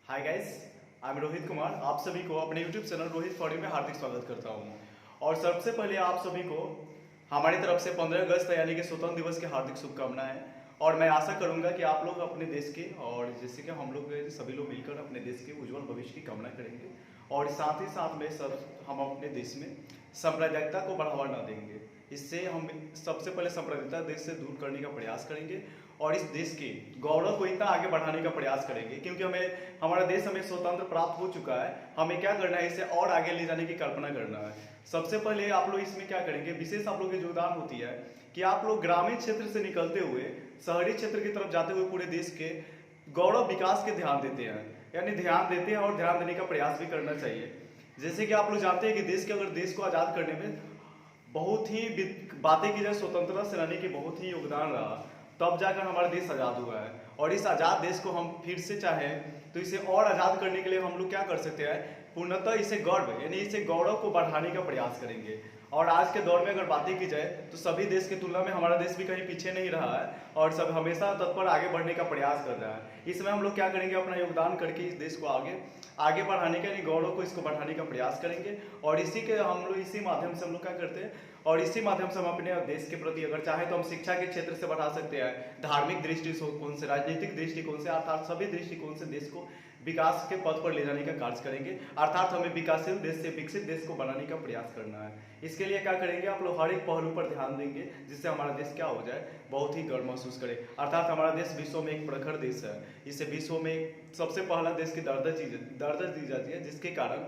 Hi guys, I am Rohit Kumar. आप सभी को अपने यूट्यूब चैनल रोहित फॉरी में हार्दिक स्वागत करता हूं। और सबसे पहले आप सभी को हमारी तरफ से 15 अगस्त यानी कि स्वतंत्र दिवस की हार्दिक शुभकामनाएं। और मैं आशा करूंगा कि आप लोग अपने देश के और जैसे कि हम लोग सभी लोग मिलकर अपने देश के उज्जवल भविष्य की कामना करेंगे। और साथ ही साथ में सब हम अपने देश में सांप्रदायिकता को बढ़ावा न देंगे। इससे हम सबसे पहले सांप्रदायिकता देश से दूर करने का प्रयास करेंगे और इस देश के गौरव को इतना आगे बढ़ाने का प्रयास करेंगे, क्योंकि हमारा देश हमें स्वतंत्र प्राप्त हो चुका है। हमें क्या करना है, इसे और आगे ले जाने की कल्पना करना है। सबसे पहले आप लोग इसमें क्या करेंगे, विशेष आप लोग की योगदान होती है कि आप लोग ग्रामीण क्षेत्र से निकलते हुए शहरी क्षेत्र की तरफ जाते हुए पूरे देश के गौरव विकास के ध्यान देते हैं, यानी ध्यान देते हैं और ध्यान देने का प्रयास भी करना चाहिए। जैसे कि आप लोग जानते हैं कि देश को आज़ाद करने में बहुत ही बातें की जाए, स्वतंत्रता सेनानी की बहुत ही योगदान रहा, तब जाकर हमारा देश आज़ाद हुआ है। और इस आज़ाद देश को हम फिर से चाहें तो इसे और आज़ाद करने के लिए हम लोग क्या कर सकते हैं, पूर्णतः इसे गर्व यानी इसे गौरव को बढ़ाने का प्रयास करेंगे। और आज के दौर में अगर बातें की जाए तो सभी देश की तुलना में हमारा देश भी कहीं पीछे नहीं रहा है और सब हमेशा तत्पर आगे बढ़ने का प्रयास कर रहा है। इसमें हम लोग क्या करेंगे, अपना योगदान करके इस देश को आगे बढ़ाने का यानी गौरव को इसको बढ़ाने का प्रयास करेंगे। और इसी माध्यम से हम लोग क्या करते हैं, और इसी माध्यम से हम अपने देश के प्रति अगर चाहे तो हम शिक्षा के क्षेत्र से बढ़ा सकते हैं, धार्मिक दृष्टिकोण से, राजनीतिक दृष्टिकोण से, अर्थात सभी दृष्टिकोण से देश को विकास के पथ पर ले जाने का कार्य करेंगे। अर्थात हमें विकासशील देश से विकसित देश को बनाने का प्रयास करना है। इसके लिए क्या करेंगे, आप लोग हर एक पहलू पर ध्यान देंगे जिससे हमारा देश क्या हो जाए, बहुत ही गर्व महसूस करे। अर्थात हमारा देश विश्व में एक प्रखर देश है, इसे विश्व में सबसे पहला देश की दर्जा दी जाती है, जिसके कारण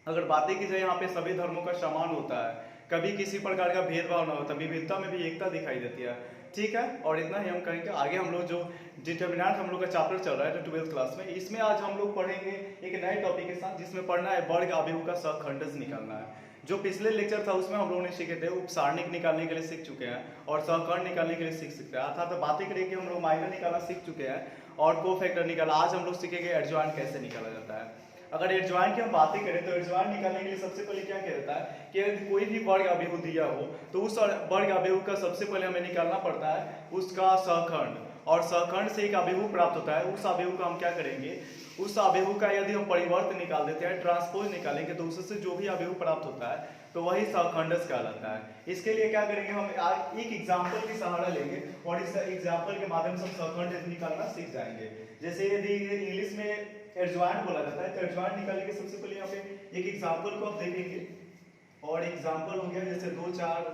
अगर बातें की जाए यहाँ पे सभी धर्मों का सम्मान होता है, कभी किसी प्रकार का भेदभाव ना होता, विविधता में भी एकता दिखाई देती है। ठीक है, और इतना ही हम कहेंगे। आगे हम लोग जो डिटर्मिनेंट हम लोग का चैप्टर चल रहा है जो 12th क्लास में, इसमें आज हम लोग पढ़ेंगे एक नए टॉपिक के साथ, जिसमें पढ़ना है वर्ग अभिहु का सहखंडस निकालना है। जो पिछले लेक्चर था उसमें हम लोगों ने सीखे थे उपसारणिक निकालने के लिए सीख चुके हैं और सहखंड निकालने के लिए सीख सकते हैं। अर्थात बातें करें कि हम लोग माइनर निकालना सीख चुके हैं और को फैक्टर निकाला। आज हम लोग सीखेंगे एडजॉइंट कैसे निकाला जाता है। अगर एडजॉइंट की हम बातें करें तो एडजॉइंट निकालने के लिए सबसे पहले क्या कहता है कि अगर कोई भी वर्ग अभिहु दिया हो तो उस वर्ग अभिहु का सबसे पहले हमें निकालना पड़ता है उसका सहखंड, और सहखंड से एक अभिहु प्राप्त होता है। उस अभिहु का हम क्या करेंगे, उस अभिहु का यदि हम परिवर्त निकाल देते हैं, ट्रांसपोज निकालेंगे, तो उससे जो भी अभिहु प्राप्त होता है तो वही सहखंडस कहलाता है। इसके लिए क्या करेंगे, हम आज एक एग्जाम्पल की सहारा लेंगे और इस एग्जाम्पल के माध्यम से हम सहखंड निकालना सीख जाएंगे। जैसे यदि इंग्लिश में एडजॉइंट बोला जाता है तो एडजॉइंट निकालने के सबसे पहले यहाँ पे एक एग्जाम्पल को आप देखेंगे, और एग्जाम्पल हो गया जैसे 2 4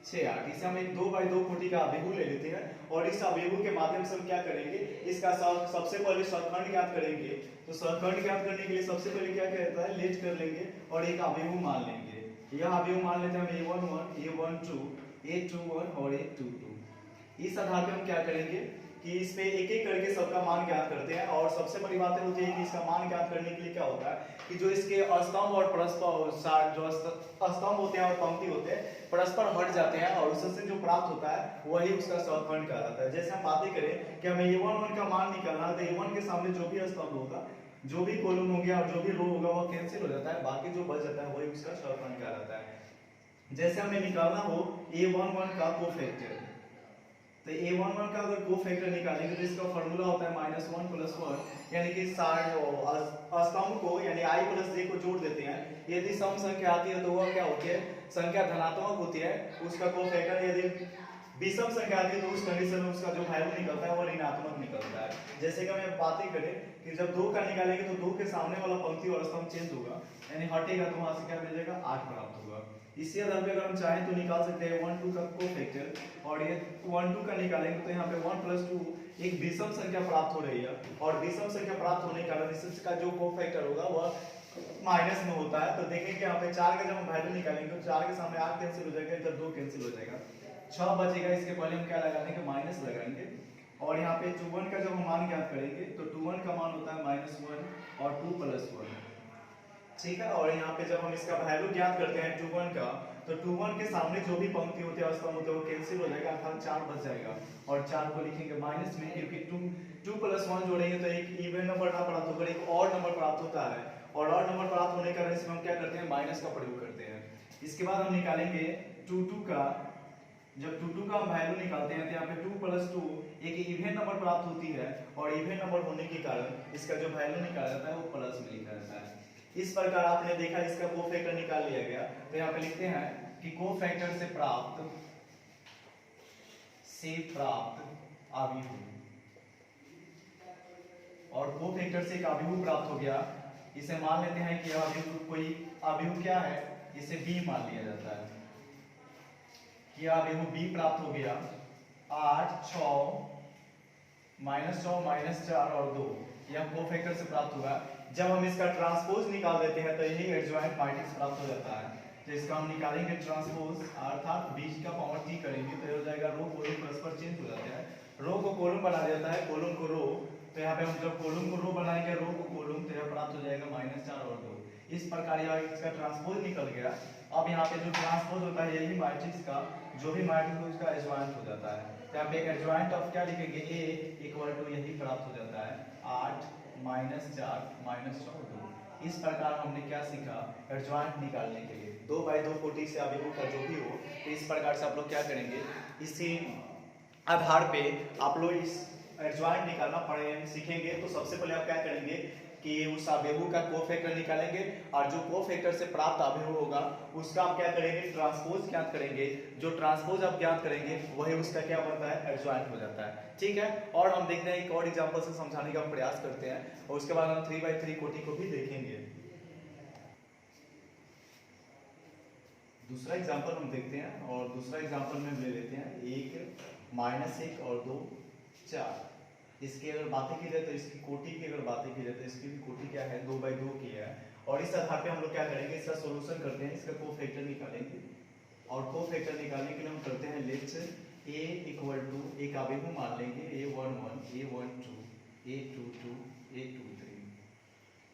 6 8। इसे हम एक 2 बाई 2 कोटि का अभिहु ले लेते हैं और इस अभिहु के माध्यम से हम क्या करेंगे, इसका सबसे पहले सहखंड ज्ञात करेंगे। तो सहखंड ज्ञात करने के लिए सबसे पहले क्या कहता है, लेट कर लेंगे और एक अभिहु मान लेंगे। यह अभिहु मान लेते हैं हम a11 a12 a21 और a22। इस आधार पर हम क्या करेंगे कि इस पे एक एक करके सबका मान ज्ञात करते हैं। और सबसे बड़ी बात होती है कि इसका मान ज्ञात करने के लिए क्या होता है कि जो इसके स्तंभ और परस्पर जो स्तंभ होते हैं और पंक्ति होते हैं परस्पर हट जाते हैं और उससे जो प्राप्त होता है वही उसका सहखंड कहलाता है। जैसे हम बातें करें कि हमें a11 का मान निकालना है तो a1 के सामने जो भी स्तंभ होगा, जो भी कॉलम हो गया और जो भी रो होगा वो कैंसिल हो जाता है, बाकी जो बच जाता है वही उसका सहखंड कहलाता है। जैसे हमें निकालना हो a11 का कोफैक्टर, तो a11 का अगर कोफैक्टर निकालेंगे तो इसका फॉर्मूला होता है -1 + 1, यानी कि स्तंभ को यानी i + j को जोड़ देते हैं। यदि सम संख्या आती है तो वह क्या होती है, संख्या धनात्मक होती है। उसका कोफैक्टर यदि विषम संख्या आती है तो उस कंडीशन में उसका जो वैल्यू निकलता है वो ऋणात्मक निकलता है। जैसे कि हम बातें करें कि जब 2 का निकालेंगे तो 2 के सामने वाला पंक्ति और स्तंभ चेंज होगा, यानी हटेगा तो वहां से क्या मिल जाएगा, 8 प्राप्त होगा। इसी आधार पे अगर हम चाहें तो निकाल सकते हैं 1 2 का कोफैक्टर, और ये 1 2 का निकालेंगे तो यहाँ पे 1 + 2 एक विषम संख्या प्राप्त हो रही है, और विषम संख्या प्राप्त होने के कारण इसका जो कोफैक्टर होगा वह माइनस में होता है। तो देखेंगे यहाँ पे 4 का जब हम वैल्यू निकालेंगे तो 4 के सामने 8 कैंसिल हो जाएगा, इधर 2 कैंसिल हो जाएगा, 6 बचेगा। इसके पहले हम क्या लगाएंगे, माइनस लगाएंगे। और यहाँ पे 21 का जब हम मान ज्ञात करेंगे तो 21 का मान होता है -1 और 2 + 1, ठीक है। और यहाँ पे जब हम इसका वैल्यू ज्ञात करते हैं 21 का, तो 21 के सामने जो भी पंक्ति होती है स्तंभ होते हैं वो कैंसिल हो जाएगा, अर्थात 4 बच जाएगा। और 4 को लिखेंगे माइनस में, क्योंकि 2 + 1 जोड़ेंगे तो एक इवन नंबर ना प्राप्त होकर एक और नंबर प्राप्त होता है, और और नंबर प्राप्त होने के कारण इसमें हम क्या करते हैं, माइनस का प्रयोग करते हैं। इसके बाद हम निकालेंगे 2 2 का जब 2 का हम वैल्यू निकालते हैं तो यहाँ पे 2 + 2 एक इवन नंबर प्राप्त होती है, और इवन नंबर होने के कारण इसका जो वैल्यू निकाला जाता है वो प्लस में लिखा जाता है। इस प्रकार आपने देखा इसका कोफैक्टर निकाल लिया गया। तो यहाँ पे लिखते हैं कि कोफैक्टर से प्राप्त अभिव्यक्ति, और कोफैक्टर से एक अभिव्यक्ति प्राप्त हो गया। इसे मान लेते हैं कि कोई अभिव्यक्ति क्या है, इसे b मान लिया जाता है कि अभिव्यक्ति b प्राप्त हो गया। 8 6 -4 और 2 यह कोफैक्टर से प्राप्त होगा। जब हम इसका ट्रांसपोज निकाल देते हैं तो यही एडजॉइंट मैट्रिक्स प्राप्त हो जाता है। तो इसका हम निकालेंगे ट्रांसपोज, अर्थात बीच का पावर t करेंगे तो हो जाएगा रो कॉलम परस्पर चेंज हो जाता है। रो को कॉलम बना देता है, कॉलम को रो। तो यहाँ पे हम जब कॉलम को रो बनाएंगे, रो को कॉलम, तो यह प्राप्त हो जाएगा -4 और 2। इस प्रकार यह इसका ट्रांसपोज निकल गया। अब यहाँ पे जो ट्रांसपोज होता है यही मैट्रिक्स का, जो भी मैट्रिक्स हो उसका एडजॉइंट हो जाता है। तो यहाँ पे एडजॉइंट ऑफ क्या लिखेंगे, a = यही प्राप्त हो जाता है 8 -4 -4 2। इस प्रकार हमने क्या सीखा, एडजॉइंट निकालने के लिए 2x2 कोटि से अभिव्यक्ति का जो भी हो, तो इस प्रकार से आप लोग क्या करेंगे, इसी आधार पे आप लोग इस एडजॉइंट निकालना सीखेंगे। तो सबसे पहले आप क्या करेंगे कि उस अभिव्यक्ति का कोफैक्टर निकालेंगे, और जो कोफैक्टर से प्राप्त अभिव्यक्ति होगा उसका आप क्या करेंगे, ट्रांसपोज ज्ञात करेंगे। जो ट्रांसपोज आप ज्ञात करेंगे वही उसका क्या बनता है, एडजॉइंट हो जाता है। ठीक है, और हम देखते हैं एक और एग्जांपल से समझाने का प्रयास करते हैं, और उसके बाद हम 3x3 कोटि को भी देखेंगे। दूसरा एग्जांपल हम देखते हैं, और दूसरा एग्जांपल में ले लेते हैं 1 -1 और 2 4। इसकी अगर बातें की जाए तो इसकी कोटि की अगर बातें की जाए तो इसकी भी कोटि क्या है, 2x2 की है। और इस आधार पे हम लोग क्या करेंगे, इसका सॉल्यूशन करते हैं, इसका कोफैक्टर निकालेंगे। और कोफैक्टर निकालने के लिए हम करते हैं लेट्स a = एक अभिव्यक्ति मान लेंगे a11 a12 a22 a23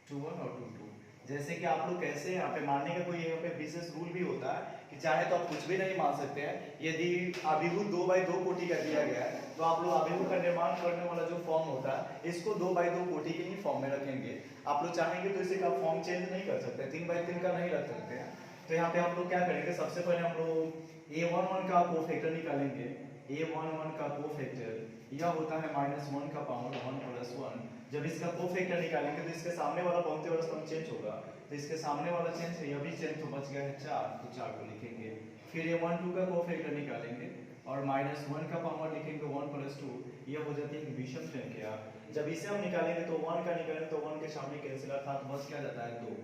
21 और 22। जैसे कि आप लोग कैसे यहाँ पे मानने का कोई यहाँ पे विशेष रूल भी होता है कि चाहे तो आप कुछ भी नहीं मान सकते हैं। यदि अभिव्यक्ति 2x2 कोटि का दिया गया है तो आप लोग अभिव्यक्ति का निर्माण करने वाला जो फॉर्म होता है इसको 2x2 कोटि के ही फॉर्म में रखेंगे। आप लोग चाहेंगे तो इसे का फॉर्म चेंज नहीं कर सकते, 3x3 का नहीं रख सकते हैं। तो यहाँ पे हम लोग क्या करेंगे, सबसे पहले हम लोग a11 का कोफैक्टर निकालेंगे। a11 का कोफैक्टर यह होता है -1 का पावर 1 + 1। जब इसका कोफैक्टर निकालेंगे तो इसके सामने वाला पंक्ति और स्तंभ चेंज होगा, तो इसके सामने वाला चेंज है, यह भी चेंज, तो बच गया है 4, तो 4 को लिखेंगे। फिर a12 का कोफैक्टर निकालेंगे और -1 का पावर लिखेंगे 1 + 2, यह हो जाती है एक विषम संख्या। जब इसे हम निकालेंगे तो 1 का निकालेंगे तो 1 के सामने कैंसिल, अर्थात बच क्या जाता है 2,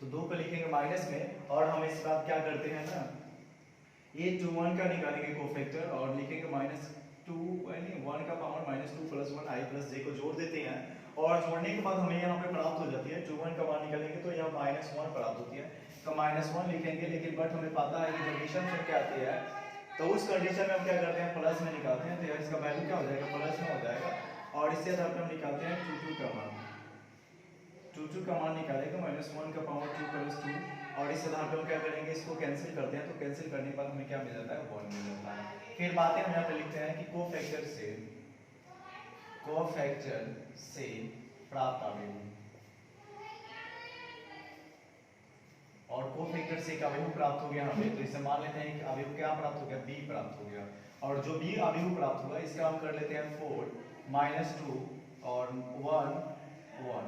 तो 2 को लिखेंगे माइनस में। और हम इस बात क्या करते हैं ना, a21 का निकालेंगे कोफैक्टर और लिखेंगे -2 यानी 1 का पावर -2 + 1 i + j को जोड़ देते हैं। और जोड़ने के बाद हमें यहाँ पे प्राप्त हो जाती है 21 का मान निकालेंगे तो यहाँ -1 प्राप्त होती है, तो -1 लिखेंगे। लेकिन बट हमें पता है कि जब विषम संख्या आती है तो उस कंडीशन में हम क्या करते हैं, प्लस में निकालते हैं। तो इसका वैल्यू क्या हो जाएगा, प्लस में हो जाएगा। और इससे आधार पर हम निकालते हैं 22 का मान, 22 का मान निकालेंगे -1 का पावर 2 + 2। और इस आधार पर हम क्या करेंगे, इसको कैंसिल करते हैं। तो कैंसिल करने के बाद हमें क्या मिल जाता है, 1 मिल जाता है। फिर बातें हम यहाँ पे लिखते हैं कि कोफैक्टर से प्राप्त अभिव्यक्ति, और कोफैक्टर से एक अभिव्यक्ति प्राप्त हो गया हमें, तो इसे मान लेते हैं कि अभिव्यक्ति क्या प्राप्त हो गया, b प्राप्त हो गया। और जो b अभिव्यक्ति प्राप्त हुआ इसका हम कर लेते हैं 4 -2 और 1 1,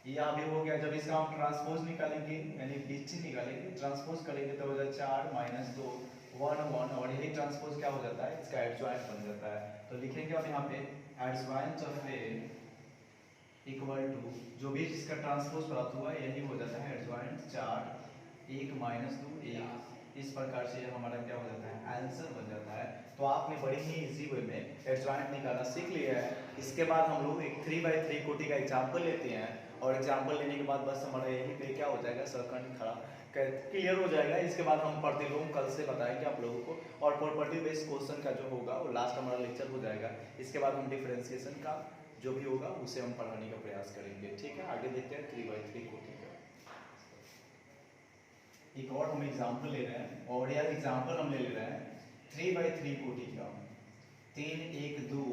यह अभिव्यक्ति हो गया। जब इसका हम ट्रांसपोज निकालेंगे यानी बीच निकालेंगे, ट्रांसपोज करेंगे तो हो जाएगा 4 -2 1 1, और यही ट्रांसपोज क्या हो जाता है, इसका एडजॉइंट बन जाता है। तो लिखेंगे अब यहाँ पे एडजॉइंट ऑफ a = जो भी इसका ट्रांसपोज प्राप्त हुआ यही हो जाता है एडजॉइंट 4 1 -2 1। इस प्रकार से यह हमारा क्या हो जाता है, आंसर बन जाता है। तो आपने बड़ी ही इजी वे में एडजॉइंट निकालना सीख लिया है। इसके बाद हम लोग एक 3x3 कोटि का एग्जाम्पल लेते हैं, और एग्जाम्पल लेने के बाद बस हमारा यही पे क्या हो जाएगा, सर्कल खड़ा क्लियर हो जाएगा। इसके बाद हम प्रतिलोम कल से बताएंगे आप लोगों को, और प्रॉपर्टी बेस्ड क्वेश्चन का जो होगा वो लास्ट हमारा लेक्चर हो जाएगा। इसके बाद हम डिफरेंशिएशन का जो भी होगा उसे हम पढ़ाने का प्रयास करेंगे। ठीक है, आगे देखते हैं 3x3 कोटि का एक और हम एग्जाम्पल ले रहे हैं, और यह एग्जाम्पल हम ले रहे हैं 3x3 कोटि का। 3 1 2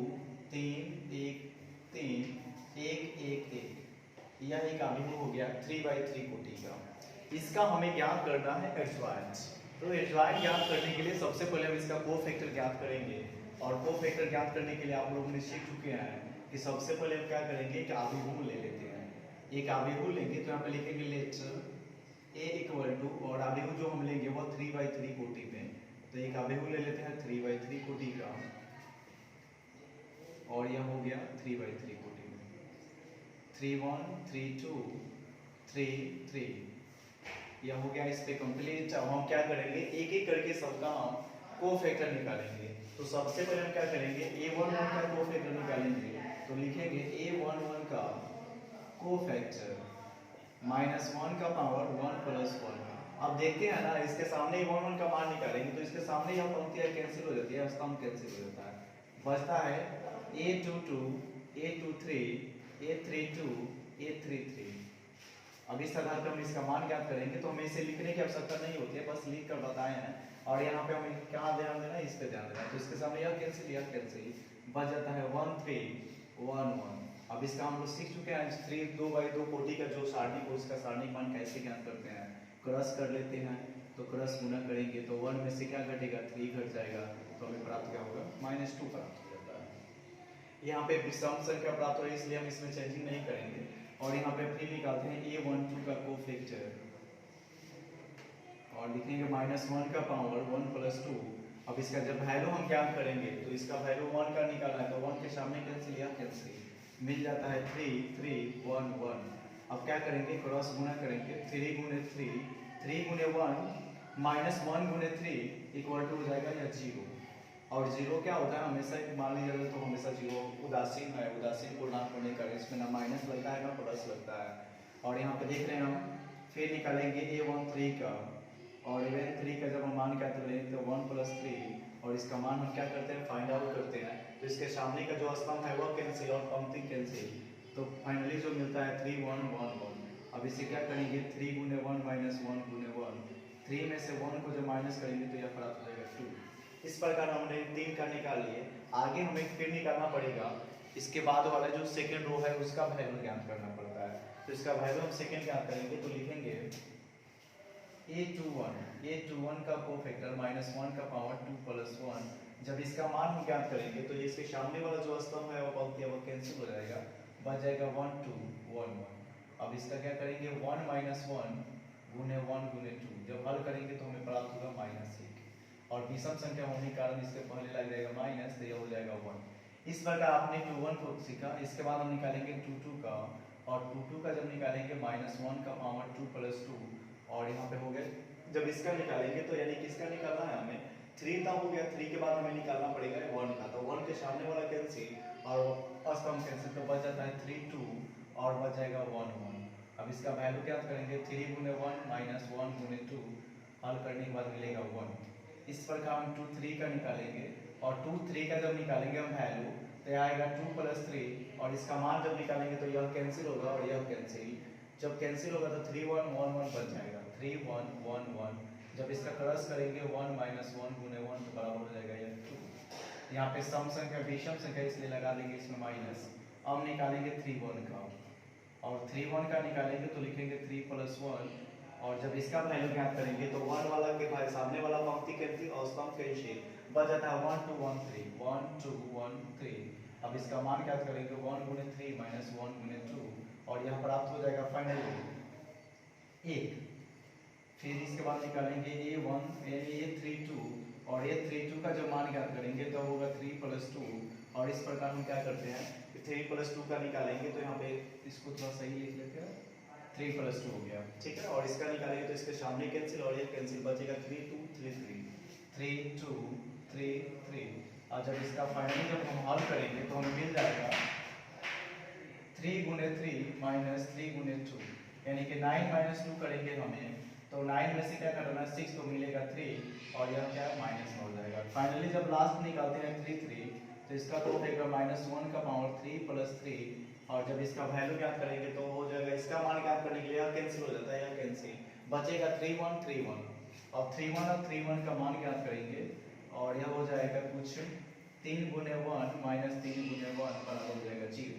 3 1 3 1 1 1, यह एक अभिव्यक्ति हो गया 3x3 कोटि का। इसका हमें ज्ञात करना है एडजॉइंट। तो एडजॉइंट ज्ञात करने के लिए सबसे पहले हम इसका कोफैक्टर ज्ञात करेंगे। और कोफैक्टर ज्ञात करने के लिए आप लोग ने सीख चुके हैं कि सबसे पहले हम क्या करेंगे, एक आव्यूह ले लेते हैं। एक आव्यूह लेंगे तो यहाँ पे लिखेंगे लेट ए इक्वल टू, और आव्यूह जो हम लेंगे वो 3/3 कोटि में। तो एक आव्यूह ले लेते हैं 3/3 कोटि का, और यह हो गया 3/3 कोटि में। 3 1 3 2 3 3, यह हो गया इस पे कंप्लीट। अब हम क्या करेंगे, एक एक करके सबका हम कोफैक्टर निकालेंगे। तो सबसे पहले हम क्या करेंगे, a11 का कोफैक्टर निकालेंगे। तो लिखेंगे a11 का कोफैक्टर -1 का पावर 1 + 1। अब देखते हैं ना, इसके सामने a11 का मान निकालेंगे तो इसके सामने यह पंक्तियां कैंसिल हो जाती है, स्तंभ कैंसिल हो जाता है। बचता है a22 a23 a32 a33। अब इस आधार पर हम इसका मान ज्ञात करेंगे। तो हमें इसे लिखने की आवश्यकता नहीं होती है, बस लिख कर बताए हैं। और यहाँ पे हमें क्या ध्यान देना है, इस पे ध्यान देना है। तो इसके सामने यह कैंसिल बच जाता है 1 3 1 1। अब इसका हम लोग सीख चुके हैं 3 2/2 कोटि का जो सारणी को, उसका सारणी मान कैसे ज्ञात करते हैं। क्रॉस कर लेते हैं, तो क्रॉस गुना करेंगे तो 1 में से क्या घटेगा, 3 घट जाएगा। तो हमें प्राप्त क्या होगा, -2 प्राप्त हो जाता है। यहाँ पे विषम संख्या प्राप्त हो, इसलिए हम इसमें चेंजिंग नहीं करेंगे। और यहाँ पे फिर निकालते हैं a12 का कोफैक्टर, और लिखेंगे -1 का पावर 1 + 2। अब इसका जब वैल्यू हम ज्ञात करेंगे तो इसका वैल्यू 1 का निकालना है, तो 1 के सामने कैंसिल, या कैंसिल मिल जाता है 3 3 1 1। अब क्या करेंगे, क्रॉस गुना करेंगे, 3 × 3 3 × 1 -1 × 3 इक्वल टू हो जाएगा या 0। और 0 क्या होता है, हमेशा मान लीजिए तो हमेशा 0 उदासीन है, उदासीन पूर्णांक होने का इसमें ना माइनस लगता है ना प्लस लगता है। और यहाँ पे देख रहे हैं हम, फिर निकालेंगे a13 का, और a13 का जब हम मान क्या करेंगे तो 1 + 3, और इसका मान हम क्या करते हैं, फाइंड आउट करते हैं। तो इसके सामने का जो स्तंभ है वह कैंसिल और पंक्ति कैंसिल, तो फाइनली जो मिलता है 3 1 1 1। अब इसे क्या करेंगे, 3 × 1 - 1 × 1, 3 में से 1 को जब माइनस करेंगे तो यह प्राप्त हो जाएगा 2। इस प्रकार हमने 3 का निकाल लिए। आगे हमें फिर निकालना पड़ेगा, इसके बाद वाला जो सेकंड रो है उसका वैल्यू ज्ञात करना पड़ता है। तो इसका वैल्यू हम सेकंड ज्ञात करेंगे। तो लिखेंगे a21 का कोफैक्टर -1 का पावर 2 + 1। जब इसका मान हम ज्ञात करेंगे तो इसके सामने वाला जो स्तंभ है वो पंक्ति वो कैंसिल हो जाएगा, बच जाएगा 1 2 1 1। अब इसका क्या करेंगे, 1 - 1 × 1 × 2। जब हल करेंगे तो हमें प्राप्त होगा -1। और विषम संख्या होने के कारण इसके पहले लग जाएगा माइनस, तो यह हो जाएगा 1। इस प्रकार आपने 21 को सीखा। इसके बाद हम निकालेंगे 22 का, और 22 का जब निकालेंगे -1 का पावर 2 + 2, और यहाँ पे हो गए। जब इसका निकालेंगे तो यानी किसका निकालना है हमें, 3 का हो गया। 3 के बाद हमें निकालना पड़ेगा 1 का, तो 1 के सामने वाला कैंसिल और स्तंभ कैंसिल, तो बच जाता है 3 2, और बच जाएगा 1 1। अब इसका वैल्यू क्या करेंगे, 3 × 1 - 1 × 2, हल करने के बाद मिलेगा 1। इस प्रकार हम 2 3 का निकालेंगे, और 2 3 का जब निकालेंगे हम वैल्यू तो आएगा 2 + 3, और इसका मान जब निकालेंगे तो यह कैंसिल होगा और यह कैंसिल। जब कैंसिल होगा तो 3 1 1 1 बच जाएगा, 3 1 1 1। जब इसका क्रॉस करेंगे 1 - 1 × 1 तो बराबर हो जाएगा यह 2। यहाँ पे सम संख्या विषम संख्या इसलिए लगा देंगे इसमें माइनस। अब निकालेंगे 3 1 का, और 3 1 का निकालेंगे तो लिखेंगे 3 + 1, और जब इसका वैल्यू ज्ञात करेंगे तो 1 वाला के भाई सामने वाला पंक्ति कैंसिल और स्तंभ कैंसिल, बच जाता है 1 2 1 3 1 2 1 3। अब इसका मान ज्ञात करेंगे 1 × 3 - 1 × 2, और यह प्राप्त हो जाएगा फाइनली 1। फिर इसके बाद निकालेंगे a1 यानी a32, और a32 का जब मान ज्ञात करेंगे तो होगा 3 + 2। और इस प्रकार हम क्या करते हैं, 3 + 2 का निकालेंगे तो यहाँ पे इसको थोड़ा सही लिख लेते हैं, 3 + 2 हो गया, ठीक है। और इसका निकालेंगे तो इसके सामने कैंसिल और ये कैंसिल, बचेगा 3 2 3 3 3 2 3 3। और जब इसका फाइनली जब हम हल करेंगे तो हमें मिल जाएगा 3 × 3 - 3 × 2, यानी कि 9 - 2 करेंगे हमें, तो 9 में से क्या करना है 6, तो मिलेगा 3, और यह क्या है माइनस में हो जाएगा। फाइनली जब लास्ट निकालते हैं 3 3, तो इसका कोफैक्टर -1 का पावर 3 + 3, और जब इसका वैल्यू ज्ञात करेंगे तो हो जाएगा, इसका मान ज्ञात करने के लिए यह कैंसिल हो जाता है, यह कैंसिल बचेगा 3 1 3 1। और 3 1 और 3 1 का मान ज्ञात करेंगे, और यह हो जाएगा कुछ 3 × 1 - 3 × 1 बराबर हो जाएगा 0।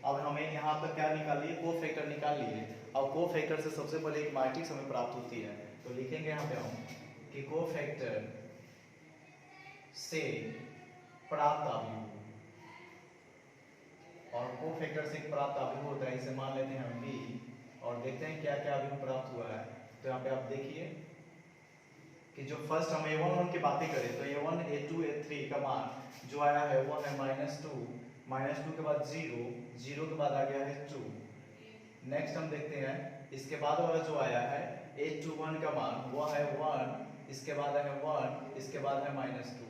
अब हमें यहाँ पर क्या निकाल लिए, कोफैक्टर निकाल लिए। अब कोफैक्टर से सबसे पहले एक मैट्रिक्स हमें प्राप्त होती है, तो लिखेंगे यहाँ पे हम कि कोफैक्टर से प्राप्त अवयव, और कोफैक्टर से प्राप्त अवयव होता है, इसे मान लेते हैं हम बी, और देखते हैं क्या क्या अवयव प्राप्त हुआ है। तो यहाँ पे आप देखिए कि जो फर्स्ट हम a1 की बातें करें तो a1 a2 a3 का मान जो आया है वो है -2 के बाद 0 के बाद आ गया है 2। नेक्स्ट हम देखते हैं इसके बाद वाला जो आया है a21 का मान वो है 1, इसके बाद है 1, इसके बाद है -2।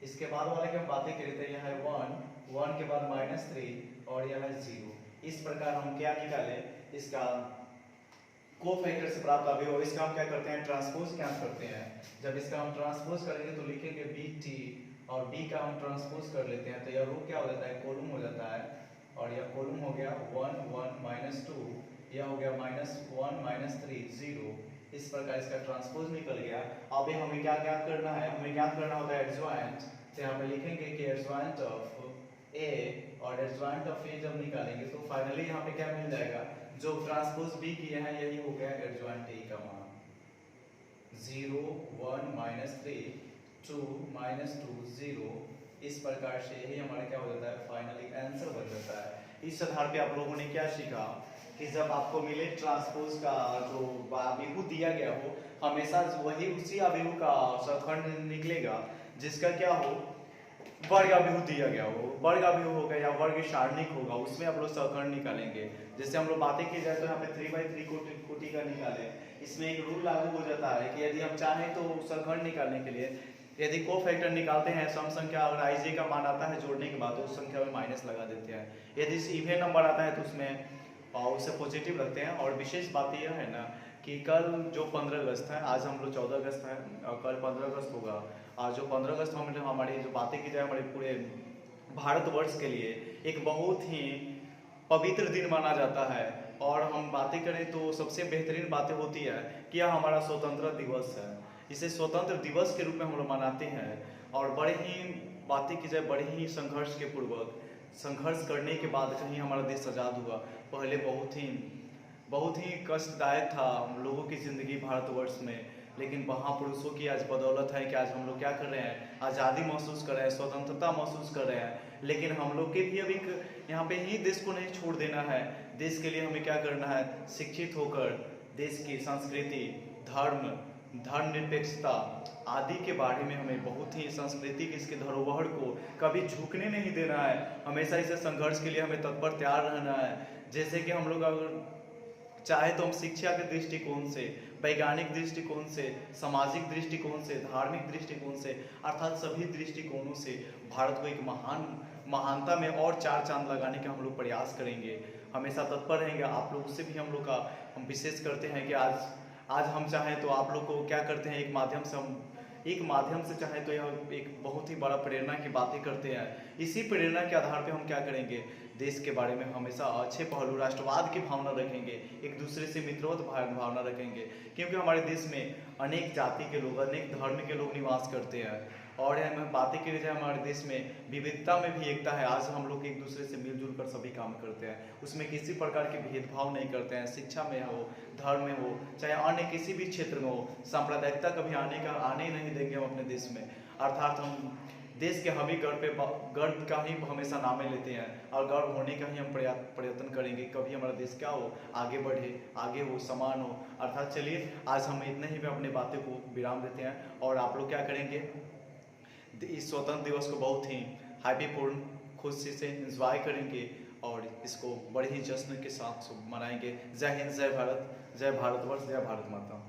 इसके बाद वाले की हम बातें करें तो यह है 1 के बाद -3 और यह है 0। इस प्रकार हम क्या निकाले इसका कोफैक्टर से प्राप्त अवयव, इसका हम क्या करते हैं ट्रांसपोज क्या करते हैं। जब इसका हम ट्रांसपोज करेंगे तो लिखेंगे bt और b का हम ट्रांसपोज कर लेते हैं तो यह रो क्या हो जाता है कॉलम हो जाता है, और यह कॉलम हो गया 1 1 -2, यह हो गया -1 -3 0। इस प्रकार इसका ट्रांसपोज निकल गया। अब हमें क्या ज्ञात करना है, हमें ज्ञात करना होता है एडजॉइंट। तो यहाँ पे लिखेंगे कि एडजॉइंट ऑफ a, और एडजॉइंट ऑफ a जब निकालेंगे तो फाइनली यहाँ पे क्या मिल जाएगा, जो ट्रांसपोज b किए हैं यही हो गया एडजॉइंट a का मान 0 1 -3 2 -2 0। इस प्रकार से यही हमारा क्या हो जाता है फाइनली आंसर बन जाता है। इस आधार पे आप लोगों ने क्या सीखा कि जब आपको मिले ट्रांसपोज का जो अवयव दिया गया हो, हमेशा वही उसी अवयव का सहखंड निकलेगा जिसका क्या हो वर्ग अवयव दिया गया हो। वर्ग अवयव होगा या वर्ग सारणिक होगा, उसमें आप लोग सहखंड निकालेंगे। जैसे हम लोग बातें की जाए तो यहाँ पे 3/3 कोटि का निकाले। इसमें एक रूल लागू हो जाता है कि यदि हम चाहें तो सहखंड निकालने के लिए यदि कोफैक्टर निकालते हैं सम संख्या अगर आई का मान आता है जोड़ने के बाद तो उस संख्या में माइनस लगा देते हैं। यदि इवन नंबर आता है तो उसमें उसे पॉजिटिव रखते हैं। और विशेष बात यह है ना कि कल जो 15 अगस्त है, आज हम लोग 14 अगस्त है और कल 15 अगस्त होगा। और जो 15 अगस्त हमारी जो बातें की जाए हमारे पूरे भारतवर्ष के लिए एक बहुत ही पवित्र दिन माना जाता है। और हम बातें करें तो सबसे बेहतरीन बातें होती है कि यह हमारा स्वतंत्रता दिवस है। इसे स्वतंत्र दिवस के रूप में हम लोग मनाते हैं। और बड़े ही बातें की जाए बड़े ही संघर्ष के पूर्वक संघर्ष करने के बाद कहीं हमारा देश आज़ाद हुआ। पहले बहुत ही कष्टदायक था हम लोगों की ज़िंदगी भारतवर्ष में, लेकिन महापुरुषों की आज बदौलत है कि आज हम लोग क्या कर रहे हैं आज़ादी महसूस कर रहे हैं, स्वतंत्रता महसूस कर रहे हैं। लेकिन हम लोग के भी अभी यहाँ पे ही देश को नहीं छोड़ देना है। देश के लिए हमें क्या करना है, शिक्षित होकर देश की संस्कृति धर्मनिरपेक्षता आदि के बारे में हमें बहुत ही सांस्कृतिक इसके धरोहर को कभी झुकने नहीं देना है। हमेशा इसे संघर्ष के लिए हमें तत्पर तैयार रहना है। जैसे कि हम लोग अगर चाहे तो हम शिक्षा के दृष्टिकोण से, वैज्ञानिक दृष्टिकोण से, सामाजिक दृष्टिकोण से, धार्मिक दृष्टिकोण से, अर्थात सभी दृष्टिकोणों से भारत को एक महानता में और 4 चांद लगाने का हम लोग प्रयास करेंगे। हमेशा तत्पर रहेंगे। आप लोगों से भी हम विशेष करते हैं कि आज हम चाहें तो आप लोग को क्या करते हैं एक माध्यम से चाहे तो यह एक बहुत ही बड़ा प्रेरणा की बातें करते हैं। इसी प्रेरणा के आधार पे हम क्या करेंगे, देश के बारे में हमेशा अच्छे पहलू राष्ट्रवाद की भावना रखेंगे, एक दूसरे से मित्रवत भावना रखेंगे। क्योंकि हमारे देश में अनेक जाति के लोग, अनेक धर्म के लोग निवास करते हैं। और हम बातें की जाए हमारे देश में विविधता में भी एकता है। आज हम लोग एक दूसरे से मिलजुल कर सभी काम करते हैं, उसमें किसी प्रकार के भेदभाव नहीं करते हैं। शिक्षा में हो, धर्म में हो, चाहे अन्य किसी भी क्षेत्र में हो, सांप्रदायिकता कभी आने ही नहीं देंगे हम अपने देश में। अर्थात हम देश के हमी गर्व का ही हमेशा नामे लेते हैं और गर्व होने का ही हम प्रयत्न करेंगे। कभी हमारा देश क्या हो, आगे बढ़े, आगे हो, समान हो। अर्थात चलिए आज हम इतने ही में अपनी बातें को विराम देते हैं। और आप लोग क्या करेंगे, इस स्वतंत्र दिवस को बहुत ही हैप्पीपूर्ण खुशी से एंजॉय करेंगे और इसको बड़े ही जश्न के साथ मनाएंगे। जय हिंद, जय भारत, जय भारतवर्ष, जय भारत माता।